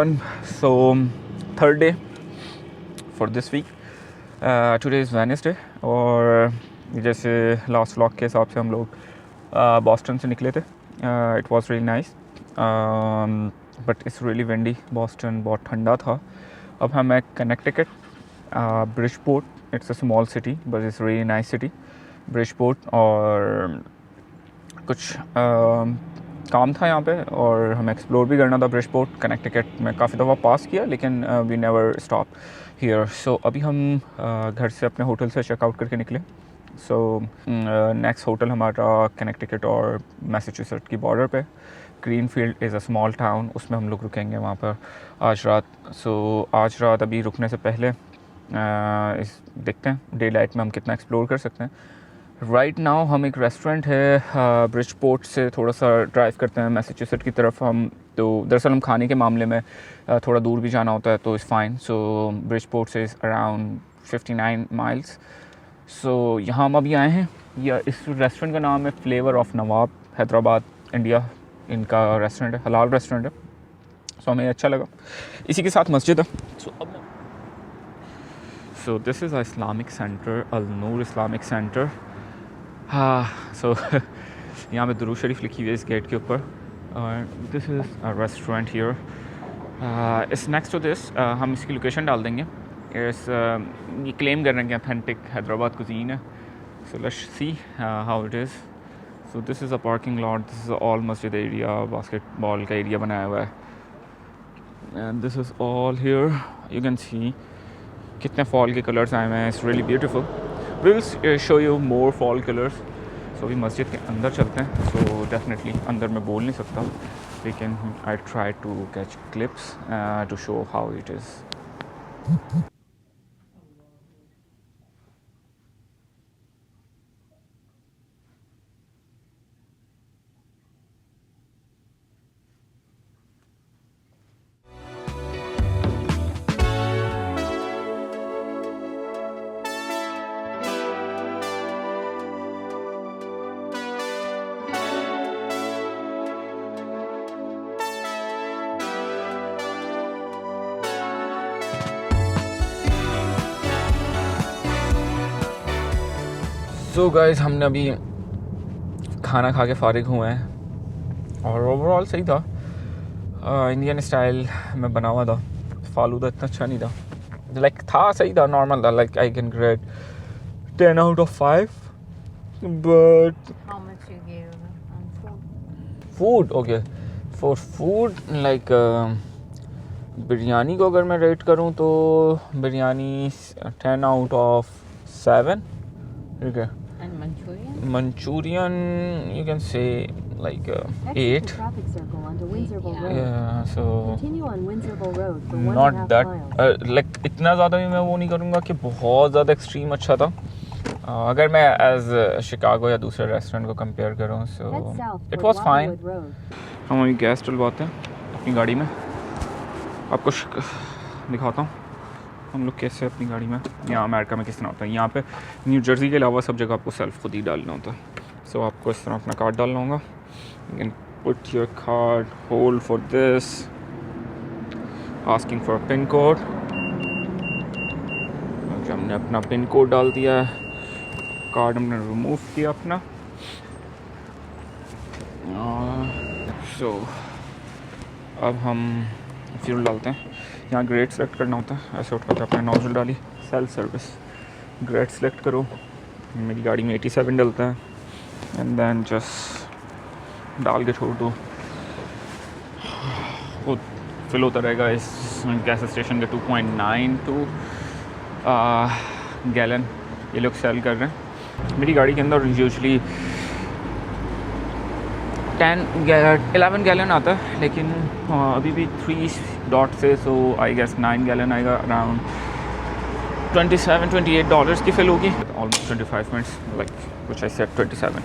everyone. So third day for this week. Today is Wednesday और जैसे last vlog के हिसाब से हम लोग बॉस्टन से निकले थे. It was really nice but it's really windy. Boston बहुत ठंडा था. अब हम हैं Connecticut, Bridgeport. It's a small city but it's really nice city, Bridgeport. और कुछ काम था यहाँ पे और हमें एक्सप्लोर भी करना था. ब्रिजपोर्ट कनेक्टिकट में काफ़ी दफ़ा पास किया लेकिन वी नेवर स्टॉप हियर. सो अभी हम घर से अपने होटल से चेकआउट करके निकले. सो नेक्स्ट होटल हमारा कनेक्टिकट और मैसाचुसेट्स की बॉर्डर पे. Greenfield is a small town, उसमें हम लोग रुकेंगे वहाँ पर आज रात. सो आज रात अभी रुकने से पहले देखते हैं डे लाइट में हम कितना एक्सप्लोर कर सकते हैं. राइट नाउ हम एक रेस्टोरेंट है ब्रिजपोर्ट से थोड़ा सा ड्राइव करते हैं मैसाचुसेट्स की तरफ. हम तो दरअसल हम खाने के मामले में थोड़ा दूर भी जाना होता है तो इज़ फाइन. सो ब्रिजपोर्ट से इज़ अराउंड 59 माइल्स. सो यहाँ हम अभी आए हैं. या इस रेस्टोरेंट का नाम है flavour of Nawab, Hyderabad, India. इनका रेस्टोरेंट है, हलाल रेस्टोरेंट है. सो हमें अच्छा लगा. इसी के साथ मस्जिद है. So this is a Islamic centre, Al Noor Islamic centre. हाँ, सो यहाँ पे दुरूद शरीफ लिखी हुई है इस गेट के ऊपर. This is a restaurant here. इस नेक्स्ट टू दिस हम इसकी लोकेशन डाल देंगे. ये क्लेम कर रहे हैं कि ऑथेंटिक हैदराबाद कुजीन है. So let's see how it is. So this is a parking lot. This is all मस्जिद एरिया, बास्केटबॉल का एरिया बनाया हुआ है. And this is all here. You can सी कितने फॉल के कलर्स आए हुए हैं. It's really beautiful. We will show you more fall colors. So अभी मस्जिद के अंदर चलते हैं. So definitely अंदर मैं बोल नहीं सकता लेकिन I try to catch clips to show how it is. So guys, हमने अभी खाना खा के फारिग हुए हैं और ओवरऑल सही था. इंडियन स्टाइल में बना हुआ था. फालूदा इतना अच्छा नहीं था. लाइक था सही था, नॉर्मल था. Like I can grade 10 out of 5. But How much you gave on food, okay, for food like biryani को अगर मैं रेट करूँ तो बिरयानी 10 out of 7. ठीक है. And Manchurian? Manchurian, you can say like 8. Traffic circle onto Windsorville Road. Yeah, so Continue on Windsorville Road for 1.5 not that miles. like इतना ज़्यादा भी मैं वो नहीं करूँगा कि बहुत ज़्यादा एक्सट्रीम अच्छा था. अगर मैं एज शिकागो या दूसरे रेस्टोरेंट को कंपेयर करूँ सो Head south it toward was fine. Wildwood Road. हम अभी गैस डलवाते हैं अपनी गाड़ी में. आपको दिखाता हूँ हम लोग कैसे अपनी गाड़ी में. यहाँ अमेरिका में किस तरह होता है. यहाँ पे न्यू जर्सी के अलावा सब जगह आपको सेल्फ खुद ही डालना होता है. सो आपको इस तरह अपना कार्ड डालना होगा. You can put your card, hold for this, asking for pin code. हमने अपना पिन कोड डाल दिया है. कार्ड हमने रिमूव किया अपना. सो अब हम फ्यूल डालते हैं. यहाँ ग्रेड सेलेक्ट करना होता है. ऐसे उठा के अपने नोजल डाली. सेल्फ सर्विस ग्रेड सेलेक्ट करो. मेरी गाड़ी में 87 डलता है. एंड देन जस्ट डाल के छोड़ दो. खुद फिल होता रहेगा. इस गैस स्टेशन के 2.92 गैलन ये लोग सेल कर रहे हैं. मेरी गाड़ी के अंदर यूजली 11 गैलन आता है लेकिन अभी भी 3 डॉट से. सो आई गेस 9 गैलन आएगा. अराउंड $27-28 की फिल होगी. ऑलमोस्ट 25 मिनट्स लाइक कुछ ऐसे 27.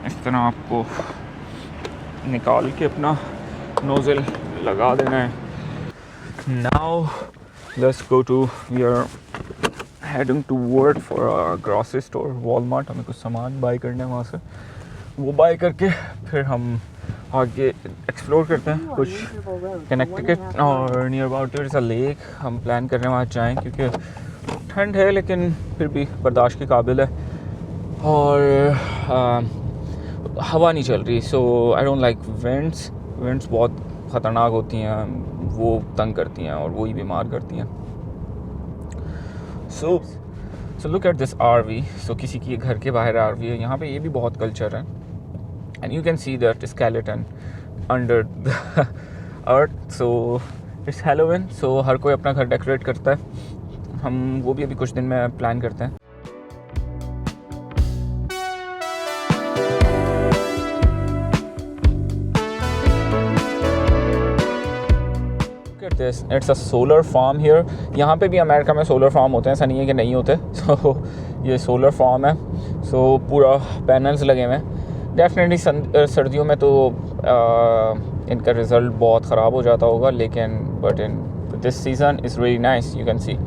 इस तरह आपको निकाल के अपना नोज़ल लगा देना है. Now let's go to we are heading toward for a grocery store Walmart. हमें कुछ सामान बाई करना है वहाँ से. वो बाई करके फिर हम आगे एक्सप्लोर करते हैं Continue on कुछ Winterville Road for Connecticut 1.5 miles. और near about it's a lake. हम प्लान कर रहे हैं वहाँ जाएँ क्योंकि ठंड है लेकिन फिर भी बर्दाश्त के काबिल है और हवा नहीं चल रही। सो आई डोंट लाइक विंड्स बहुत ख़तरनाक होती हैं, वो तंग करती हैं और वो ही बीमार करती हैं। So look at this RV। सो किसी के घर के बाहर RV है। यहाँ पे ये भी बहुत कल्चर है and you can see that skeleton under the earth. So it's Halloween, so हर कोई अपना घर डेकोरेट करता है। हम वो भी अभी कुछ दिन में प्लान करते हैं। It's a solar farm here. यहाँ पे भी अमेरिका में सोलर फार्म होते हैं, ऐसा नहीं है कि नहीं होते। सो ये सोलर फार्म है। सो पूरा पैनल्स लगे हुए हैं। डेफिनेटली सर्दियों में तो इनका रिज़ल्ट बहुत ख़राब हो जाता होगा, लेकिन but in this season is really nice. You can C,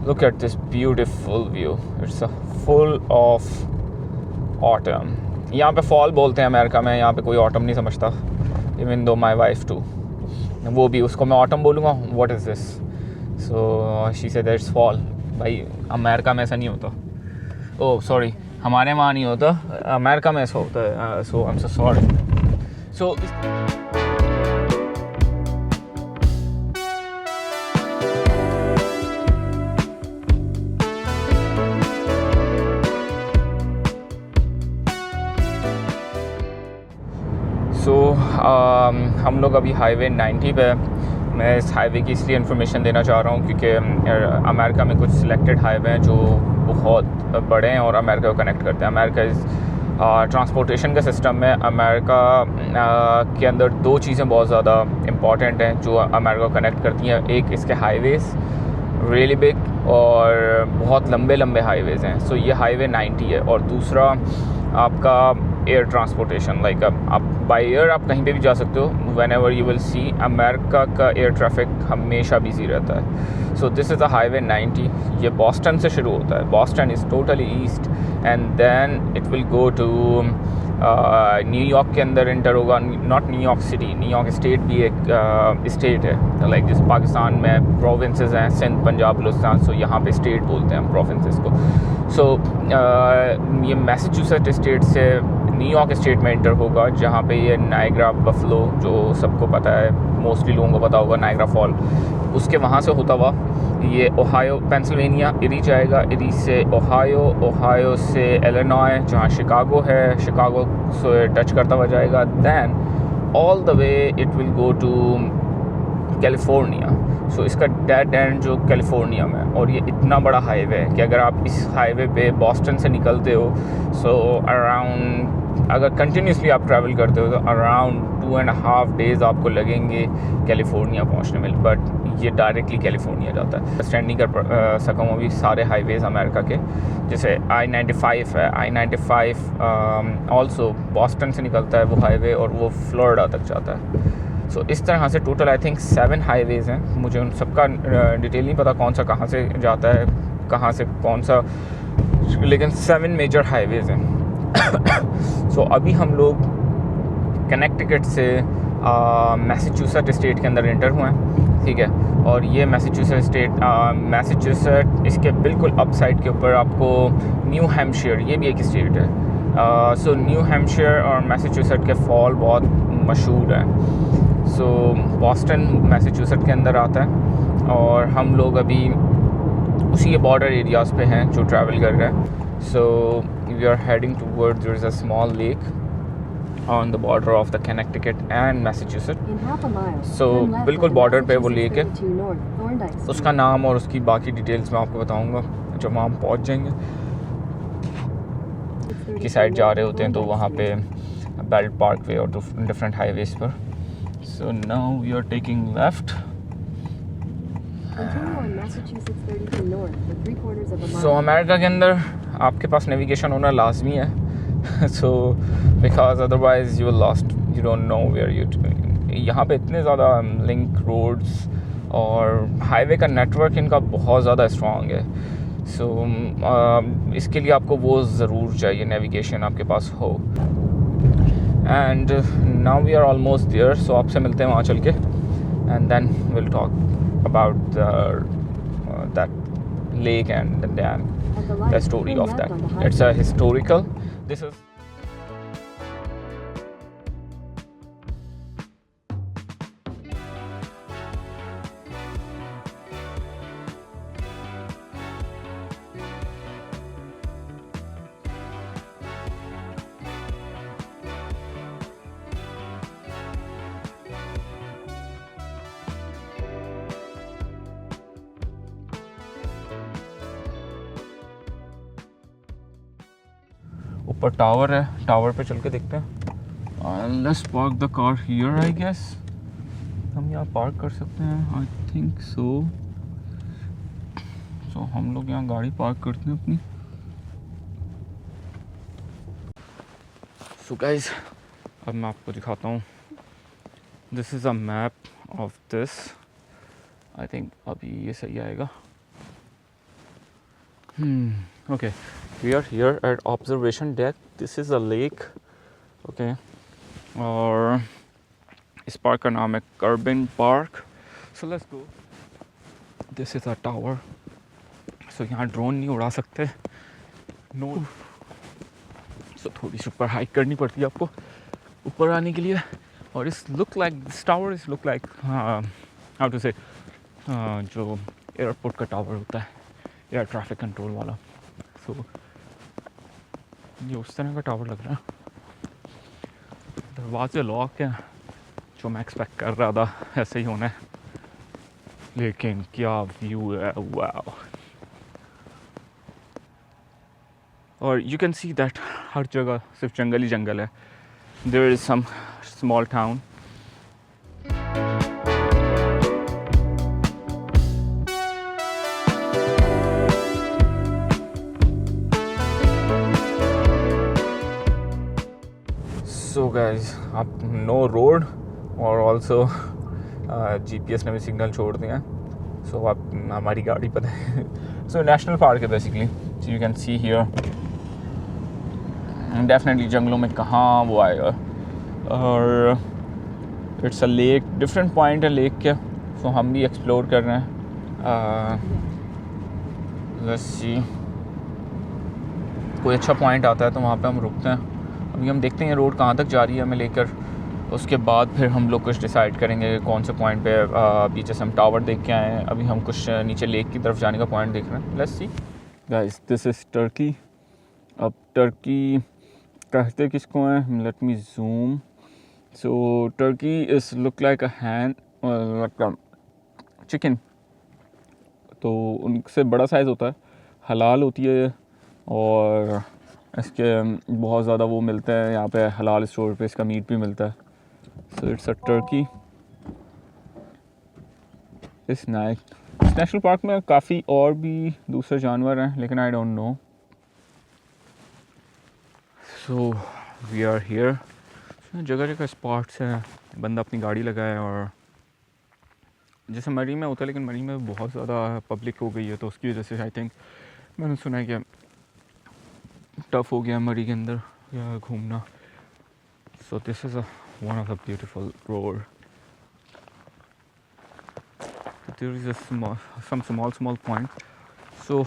look at this beautiful view. It's a full of autumn. यहाँ पे फॉल बोलते हैं अमेरिका में, यहाँ पे कोई ऑटम नहीं समझता, even though my wife to. वो भी उसको मैं ऑटम बोलूँगा, what is this, so she said that's fall. भाई अमेरिका में ऐसा नहीं होता। ओह सॉरी, हमारे वहाँ नहीं होता, अमेरिका में ऐसा होता है। सो आई एम सो सॉरी। सो हम लोग अभी हाईवे 90 पे है। मैं इस हाईवे की इसलिए इन्फॉर्मेशन देना चाह रहा हूँ क्योंकि अमेरिका में कुछ सिलेक्टेड हाईवे हैं जो बहुत बड़े हैं और अमेरिका को कनेक्ट करते हैं। अमेरिका इज़ ट्रांसपोर्टेशन के सिस्टम में अमेरिका के अंदर दो चीज़ें बहुत ज़्यादा इम्पॉर्टेंट हैं जो अमेरिका को कनेक्ट करती हैं। एक इसके हाईवेज़ रियली बिग और बहुत लंबे लंबे हाईवेज़ हैं। सो ये हाईवे 90 है। और दूसरा आपका एयर ट्रांसपोर्टेशन, लाइक आप बाई एयर आप कहीं पे भी जा सकते हो। Whenever you will see America का एयर ट्रैफिक हमेशा बिजी रहता है। So this is a highway 90। ये बॉस्टन से शुरू होता है। Boston is totally east and then it will go to New York के अंदर इंटर होगा। Not New York city, New York state भी एक स्टेट है, लाइक जिस पाकिस्तान में प्रोविंसेस हैं, सिंध, पंजाब, बलूचिस्तान। सो यहाँ पे स्टेट बोलते हैं प्रोविंसेस को। सो ये मैसाचुसेट्स स्टेट से न्यूयॉर्क स्टेट में इंटर होगा, जहाँ पे ये नायग्रा बफलो, जो सबको पता है, मोस्टली लोगों को पता होगा, नायग्रा फॉल, उसके वहाँ से होता हुआ ये ओहायो, पेंसिल्वेनिया, इरी जाएगा। इरी से ओहायो, ओहायो से इलिनॉय, जहाँ शिकागो है, शिकागो से टच करता हुआ जाएगा। Then all the way it will go to California. So इसका डेड एंड जो कैलिफोर्निया में, और ये इतना बड़ा हाईवे है कि अगर आप इस हाईवे पे बॉस्टन से निकलते हो, सो अराउंड, अगर कंटिन्यूसली आप ट्रैवल करते हो तो अराउंड 2.5 days आपको लगेंगे कैलिफोर्निया पहुंचने में। बट ये डायरेक्टली कैलिफोर्निया जाता है। स्टैंड नहीं कर सका हूँ अभी सारे हाईवेज़ अमेरिका के। जैसे I-95 है, I-95 ऑल्सो बॉस्टन से निकलता है वो हाईवे और वो फ्लोरिडा तक जाता है। सो इस तरह से टोटल आई थिंक 7 हाईवेज़ हैं। मुझे उन सबका डिटेल नहीं पता कौन सा कहाँ से जाता है, कहाँ से कौन सा, लेकिन 7 मेजर हाईवेज़ हैं। सो अभी हम लोग कनेक्टिकट से मैसाचुसेट्स स्टेट के अंदर एंटर हुए हैं, ठीक है। और ये मैसाचुसेट्स स्टेट, मैसाचुसेट्स इसके बिल्कुल अप साइड के ऊपर आपको न्यू हैम्पशायर, ये भी एक स्टेट है। सो न्यू हैम्पशायर और मैसाचुसेट्स के फॉल बहुत मशहूर हैं। सो बॉस्टन मैसाचुसेट्स के अंदर आता है और हम लोग अभी उसी के बॉर्डर एरियाज़ पे हैं जो ट्रैवल कर रहे हैं। So we are heading towards, there is a small lake on the border of the Connecticut and Massachusetts. In half a mile, So turn left बिल्कुल onto बॉर्डर पे वो लेक है। Massachusetts 32 North, Thorndike Street. उसका नाम और उसकी बाकी details मैं आपको बताऊंगा जब वहाँ हम पहुँच जाएंगे। की साइड जा रहे होते हैं तो वहाँ पे बेल्ट पार्क वे और डिफरेंट हाईवेज़ पर। So now we are taking left. Continue on Massachusetts 32 North for 3/4 of a mile. So America के अंदर आपके पास नेविगेशन होना लाजमी है। So because otherwise you lost, you don't know where you. यहाँ पे इतने ज़्यादा लिंक रोड्स और हाईवे का नेटवर्क इनका बहुत ज़्यादा स्ट्रॉन्ग है। सो इसके लिए आपको वो ज़रूर चाहिए नेविगेशन आपके पास हो। And now we are almost there. So आपसे मिलते हैं वहाँ चल के, and then will talk about that lake and the dam, At the light, the story turn of left that. onto High It's a Street. historical. This is ऊपर tower है, tower पे चल के देखते हैं. Let's park the car here I guess. हम यहाँ park कर सकते हैं आई थिंक सो. सो हम लोग यहाँ गाड़ी पार्क करते हैं अपनी. सो गाइस, अब मैं आपको दिखाता हूँ. This is a map of this. I think अभी ये सही आएगा. Okay, we are here at observation deck. This is a lake. Okay, और इस पार्क का नाम है Corbin park. So let's go. This is a tower. So यहाँ ड्रोन नहीं उड़ा सकते. No. So थोड़ी सी ऊपर हाइक करनी पड़ती है आपको ऊपर आने के लिए. और इस look like this tower is look like how to say जो एयरपोर्ट का टावर होता है, एयर ट्रैफिक कंट्रोल वाला. सो ये उस तरह का टावर लग रहा है. दरवाजे लॉक हैं, जो मैं एक्सपेक्ट कर रहा था ऐसे ही होना है. लेकिन क्या व्यू है, वाओ. और यू कैन सी दैट हर जगह सिर्फ जंगल ही जंगल है. There is some small town. So guys, आप नो रोड और ऑल्सो GPS ने भी सिग्नल छोड़ दिया. सो आप हमारी गाड़ी पता है. सो नेशनल पार्क है basically. So you can see here. Definitely जंगलों में कहाँ वो आएगा. और it's a lake. Different point है लेक के. सो हम भी एक्सप्लोर कर रहे हैं. लेट्स सी, कोई अच्छा पॉइंट आता है तो वहाँ पे हम रुकते हैं. अभी हम देखते हैं रोड कहाँ तक जा रही है हमें लेकर. उसके बाद फिर हम लोग कुछ डिसाइड करेंगे कौन से पॉइंट पे. अभी जैसे हम टावर देख के आए हैं, अभी हम कुछ नीचे लेक की तरफ जाने का पॉइंट देख रहे हैं. Let's see guys, this is Turkey. अब टर्की कहते किसको हैं, let me zoom. So Turkey is look like a hand, chicken. तो उनसे बड़ा साइज़ होता है, हलाल होती है. और इसके बहुत ज़्यादा वो मिलते हैं यहाँ पे हलाल स्टोर पे. इसका मीट भी मिलता है. So it's a turkey. इस नेशनल पार्क में काफ़ी और भी दूसरे जानवर हैं, लेकिन I don't know. So we are here. जगह जगह स्पॉट्स हैं. बंदा अपनी गाड़ी लगाए. और जैसे मरी में होता है, लेकिन मरी में बहुत ज़्यादा पब्लिक हो गई है, तो उसकी वजह से आई थिंक मैंने सुना है कि टफ हो गया मरी के अंदर या घूमना. So this is one of the beautiful road. There is some small point. So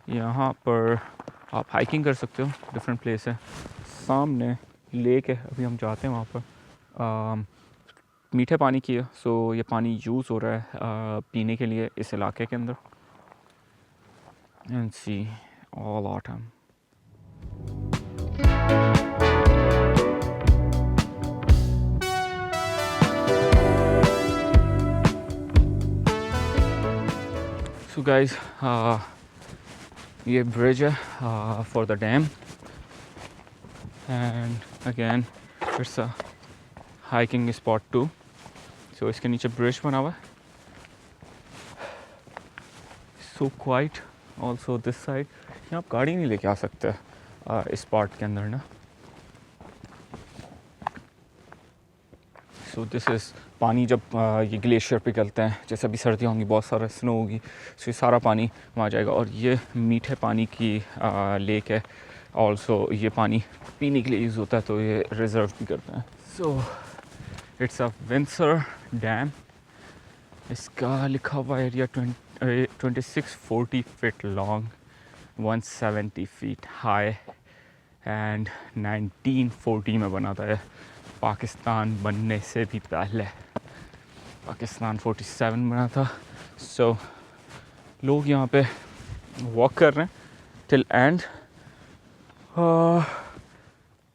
यहाँ पर आप हाइकिंग कर सकते हो. डिफरेंट प्लेस है. सामने लेक है, अभी हम जाते हैं वहाँ पर. मीठे पानी की है. सो ये पानी यूज़ हो रहा है पीने के लिए इस इलाके के अंदर. And see all autumn. So guys, ये ब्रिज है for the dam. And again it's a hiking spot too. So इसके नीचे ब्रिज बना हुआ है. So quite. Also this side यहाँ आप गाड़ी नहीं लेके आ सकते इस पार्ट के अंदर ना. सो दिस इज़ पानी जब ये ग्लेशियर पिघलते हैं, जैसे अभी सर्दियाँ होंगी, बहुत सारा स्नो होगी, सो ये सारा पानी वहाँ जाएगा. और ये मीठे पानी की लेक है. ऑल्सो ये पानी पीने के लिए यूज़ होता है तो ये रिज़र्व भी करते हैं. सो इट्स अ विंसर डैम. इसका लिखा हुआ area 2640 feet long, 170 feet high and 1940 में बना था. पाकिस्तान बनने से भी पहले, पाकिस्तान 47 बना था. सो लोग यहाँ पे वॉक कर रहे हैं टिल एंड.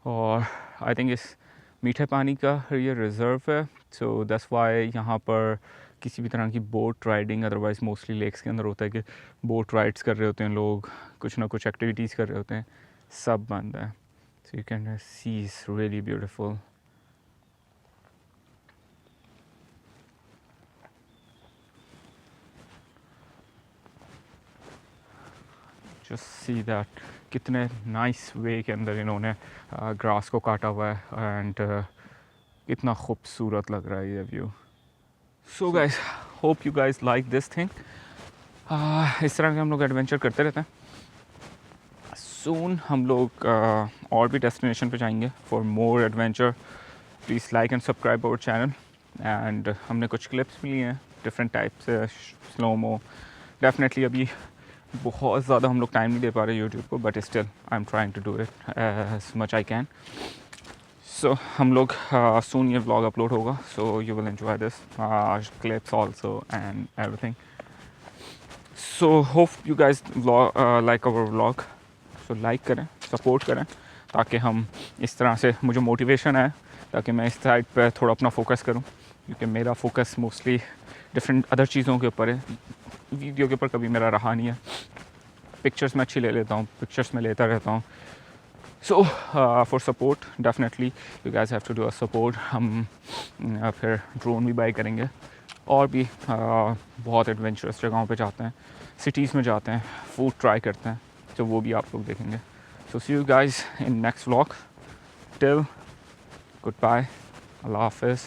और आई थिंक इस मीठे पानी का ये रिज़र्व है. सो दैट्स वाई यहाँ पर किसी भी तरह की boat riding, otherwise mostly lakes के अंदर होता है कि बोट राइड्स कर रहे होते हैं लोग, कुछ ना कुछ एक्टिविटीज़ कर रहे होते हैं, सब बंद है. So you can C is really beautiful. Just see that कितने नाइस वे के अंदर इन्होंने ग्रास को काटा हुआ है एंड कितना खूबसूरत लग रहा है ये view. So guys, hope you guys like this thing. इस तरह के हम लोग एडवेंचर करते रहते हैं. सून हम लोग और भी डेस्टिनेशन पे जाएंगे for more adventure. Please like and subscribe our channel. And हमने कुछ क्लिप्स भी लिए हैं डिफरेंट टाइप से, स्लोमो. डेफिनेटली अभी बहुत ज़्यादा हम लोग टाइम नहीं दे पा रहे यूट्यूब को, but still I am trying to do it as much I can. So हम लोग सून ये व्लॉग अपलोड होगा, so you will enjoy this clips also and everything. So hope you guys like our vlog. So like करें, support करें, ताकि हम इस तरह से मुझे मोटिवेशन है, ताकि मैं इस साइड पे थोड़ा अपना फोकस करूं, क्योंकि मेरा फोकस मोस्टली डिफरेंट अदर चीज़ों के ऊपर है. वीडियो के ऊपर कभी मेरा रहा नहीं है. पिक्चर्स मैं अच्छी ले लेता हूँ, पिक्चर्स में लेता रहता हूँ. So for support definitely you guys have to do a support. हम फिर ड्रोन भी बाई करेंगे और भी बहुत एडवेंचरस जगहों पे जाते हैं, सिटीज़ में जाते हैं, फूड ट्राई करते हैं, तो वो भी आप लोग देखेंगे. So see you guys in next vlog. Till good bye, अल्लाह हाफिज़.